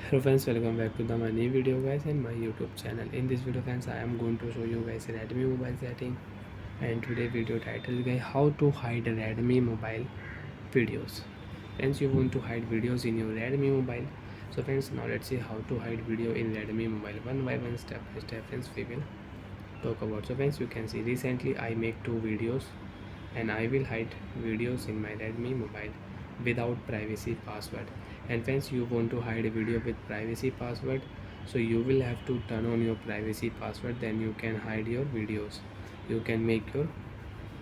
Hello friends, welcome back to my new video guys in my YouTube channel. In this video friends, I am going to show you guys Redmi mobile setting, and today video title is guys how to hide Redmi mobile videos. Friends, you want to hide videos in your Redmi mobile. So friends, now let's see how to hide video in Redmi mobile one by one, step by step. Friends, we will talk about. So friends, you can see recently I make two videos and I will hide videos in my Redmi mobile without privacy password. And friends, you want to hide a video with privacy password, so you will have to turn on your privacy password, then you can hide your videos, you can make your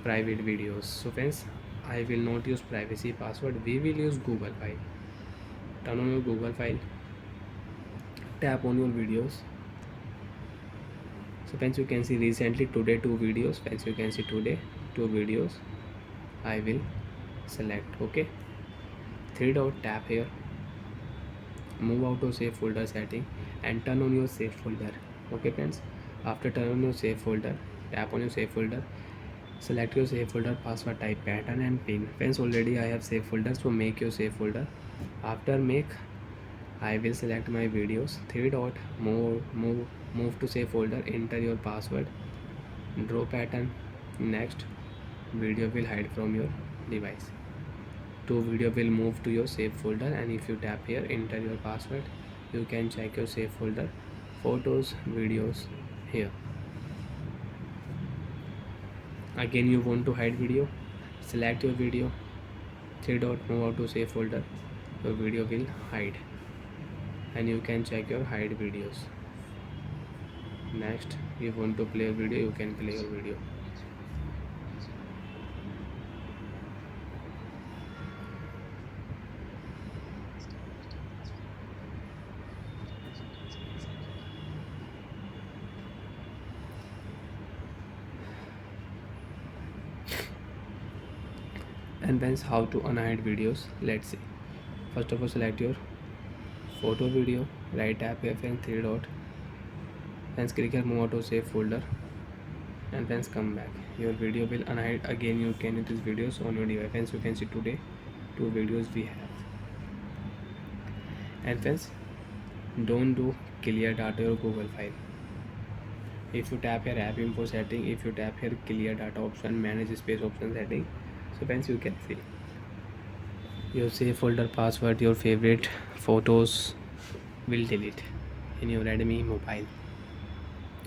private videos. So friends, I will not use privacy password, we will use Google file. Turn on your Google file, tap on your videos. So friends, you can see recently today two videos. Friends, you can see today two videos. I will select okay, three dot, tap here, move out to save folder setting and turn on your save folder. Okay friends, after turn on your save folder, tap on your save folder, select your save folder, password type pattern and pin. Friends, already I have save folder, so make your save folder. After make, I will select my videos, three dot, move to save folder, enter your password, draw pattern, next. Video will hide from your device. Two video will move to your save folder, and if you tap here, enter your password, you can check your save folder, photos, videos here. Again, you want to hide video, select your video, three dot, move out to save folder, your video will hide and you can check your hide videos. Next, you want to play a video, you can play your video. And then how to unhide videos, let's see. First of all, select your photo video, right tap here and three dot, then click here, move to save folder, and then come back. Your video will unhide. Again, you can use these videos on your device. Friends, you can see today two videos we have. And friends, don't do clear data or Google file. If you tap here app info setting, if you tap here clear data option, manage space option setting, so friends, you can see your save folder password, your favorite photos will delete in your Redmi mobile.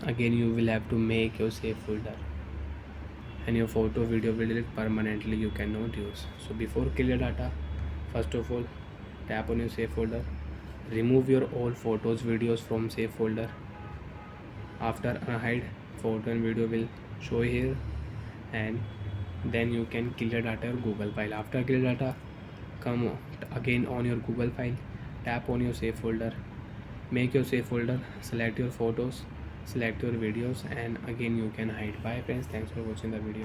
Again, you will have to make your save folder, and your photo video will delete permanently, you cannot use. So before clear data, first of all, tap on your save folder, remove your all photos videos from save folder. After unhide, photo and video will show here, and then you can clear data or Google file. After clear data, come again on your Google file, tap on your save folder, make your save folder, select your photos, select your videos, and again you can hide. Bye friends, thanks for watching the video.